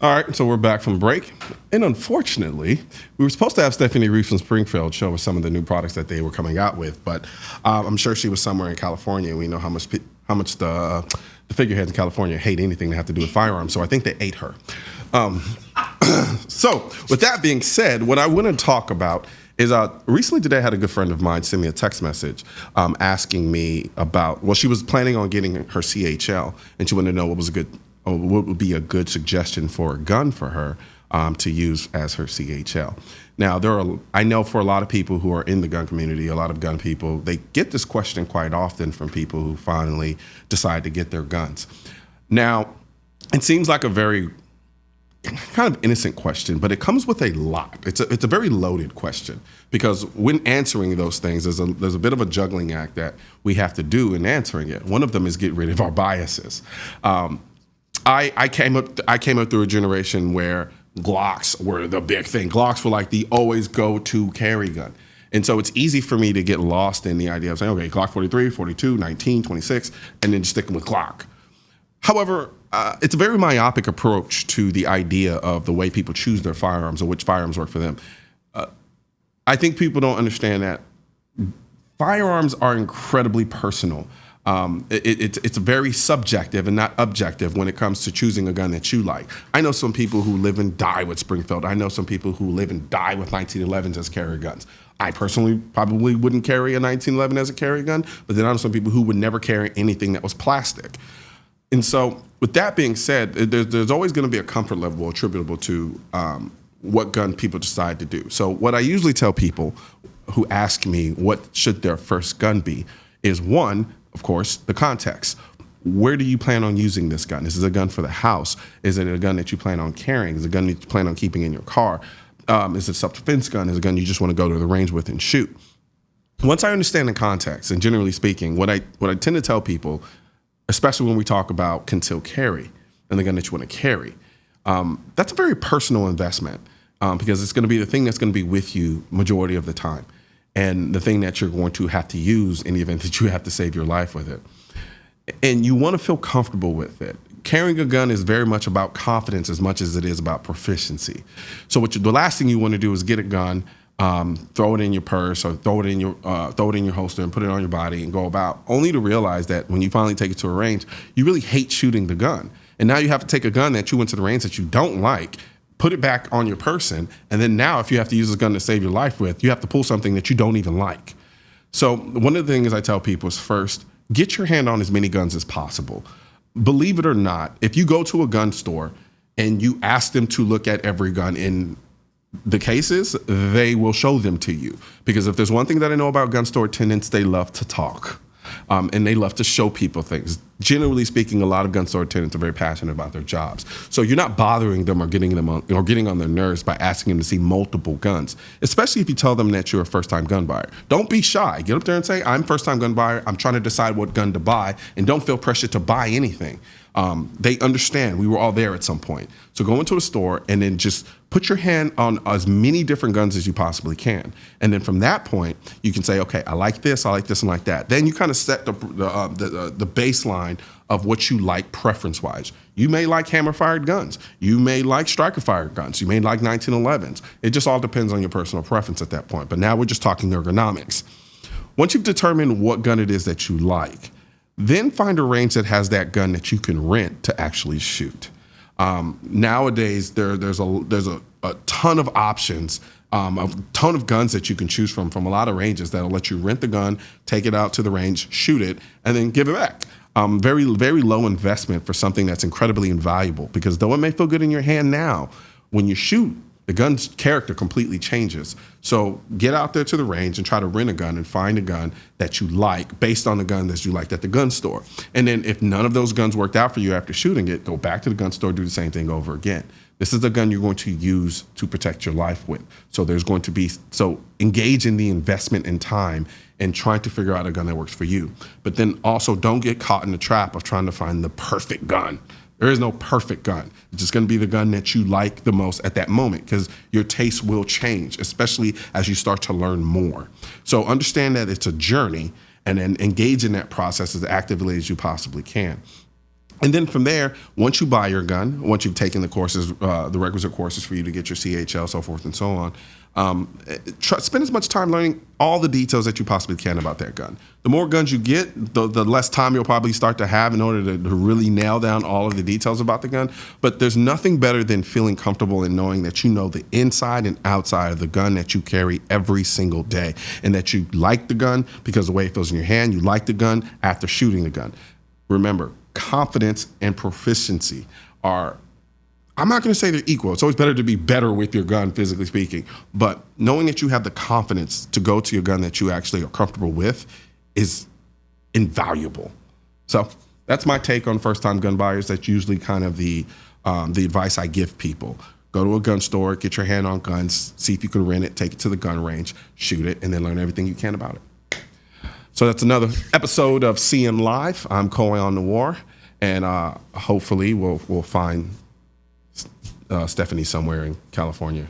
All right, so we're back from break. And unfortunately, we were supposed to have Stephanie Reeves from Springfield show us some of the new products that they were coming out with, but I'm sure she was somewhere in California. We know how much the figureheads in California hate anything that have to do with firearms, so I think they ate her. So with that being said, what I want to talk about is recently today I had a good friend of mine send me a text message asking me about, well, she was planning on getting her CHL, and she wanted to know what would be a good suggestion for a gun for her to use as her CHL. Now, I know for a lot of people who are in the gun community, a lot of gun people, they get this question quite often from people who finally decide to get their guns. Now, it seems like a very kind of innocent question, but it comes with a lot. It's a very loaded question because when answering those things, there's a bit of a juggling act that we have to do in answering it. One of them is get rid of our biases. I came up through a generation where Glocks were the big thing. Glocks were like the always go-to carry gun. And so it's easy for me to get lost in the idea of saying, okay, Glock 43, 42, 19, 26, and then just sticking with Glock. However, it's a very myopic approach to the idea of the way people choose their firearms and which firearms work for them. I think people don't understand that firearms are incredibly personal. It's very subjective and not objective when it comes to choosing a gun that you like. I know some people who live and die with Springfield. I know some people who live and die with 1911s as carry guns. I personally probably wouldn't carry a 1911 as a carry gun, but then I know some people who would never carry anything that was plastic. And so with that being said, there's always going to be a comfort level attributable to what gun people decide to do. So what I usually tell people who ask me what should their first gun be is, one, of course, the context. Where do you plan on using this gun? Is this a gun for the house? Is it a gun that you plan on carrying? Is it a gun that you plan on keeping in your car? Is it a self-defense gun? Is it a gun you just want to go to the range with and shoot? Once I understand the context, and generally speaking, what I tend to tell people, especially when we talk about concealed carry and the gun that you want to carry, that's a very personal investment because it's going to be the thing that's going to be with you majority of the time and the thing that you're going to have to use in the event that you have to save your life with it. And you want to feel comfortable with it. Carrying a gun is very much about confidence as much as it is about proficiency. So the last thing you want to do is get a gun, throw it in your purse or throw it in your holster and put it on your body and go about, only to realize that when you finally take it to a range, you really hate shooting the gun. And now you have to take a gun that you went to the range that you don't like, put it back on your person, and then now if you have to use this gun to save your life with, you have to pull something that you don't even like. So one of the things I tell people is, first, get your hand on as many guns as possible. Believe it or not, if you go to a gun store and you ask them to look at every gun in the cases, they will show them to you. Because if there's one thing that I know about gun store attendants, they love to talk. And they love to show people things. Generally speaking, a lot of gun store attendants are very passionate about their jobs. So you're not bothering them or getting on their nerves by asking them to see multiple guns, especially if you tell them that you're a first-time gun buyer. Don't be shy. Get up there and say, I'm a first-time gun buyer. I'm trying to decide what gun to buy, and don't feel pressure to buy anything. They understand. We were all there at some point. So go into a store and then just put your hand on as many different guns as you possibly can. And then from that point, you can say, okay, I like this, and like that. Then you kind of set the baseline of what you like preference-wise. You may like hammer-fired guns. You may like striker-fired guns. You may like 1911s. It just all depends on your personal preference at that point. But now we're just talking ergonomics. Once you've determined what gun it is that you like, then find a range that has that gun that you can rent to actually shoot. Nowadays, there's a ton of options, a ton of guns that you can choose from a lot of ranges that'll let you rent the gun, take it out to the range, shoot it, and then give it back. Very, very low investment for something that's incredibly invaluable, because though it may feel good in your hand now, when you shoot, the gun's character completely changes. So get out there to the range and try to rent a gun and find a gun that you like based on the gun that you liked at the gun store. And then if none of those guns worked out for you after shooting it, go back to the gun store, do the same thing over again. This is the gun you're going to use to protect your life with. So engage in the investment in time and trying to figure out a gun that works for you. But then also don't get caught in the trap of trying to find the perfect gun. There is no perfect gun. It's just going to be the gun that you like the most at that moment, because your taste will change, especially as you start to learn more. So understand that it's a journey, and then engage in that process as actively as you possibly can. And then from there, once you buy your gun, once you've taken the courses, the requisite courses for you to get your CHL, so forth and so on, spend as much time learning all the details that you possibly can about that gun. The more guns you get, the less time you'll probably start to have in order to really nail down all of the details about the gun. But there's nothing better than feeling comfortable in knowing that you know the inside and outside of the gun that you carry every single day, and that you like the gun because of the way it feels in your hand. You like the gun after shooting the gun. Remember, confidence and proficiency are, I'm not going to say they're equal. It's always better to be better with your gun, physically speaking. But knowing that you have the confidence to go to your gun that you actually are comfortable with is invaluable. So that's my take on first-time gun buyers. That's usually kind of the advice I give people. Go to a gun store, get your hand on guns, see if you can rent it, take it to the gun range, shoot it, and then learn everything you can about it. So that's another episode of CM Live. I'm Colion the War, and hopefully we'll find Stephanie somewhere in California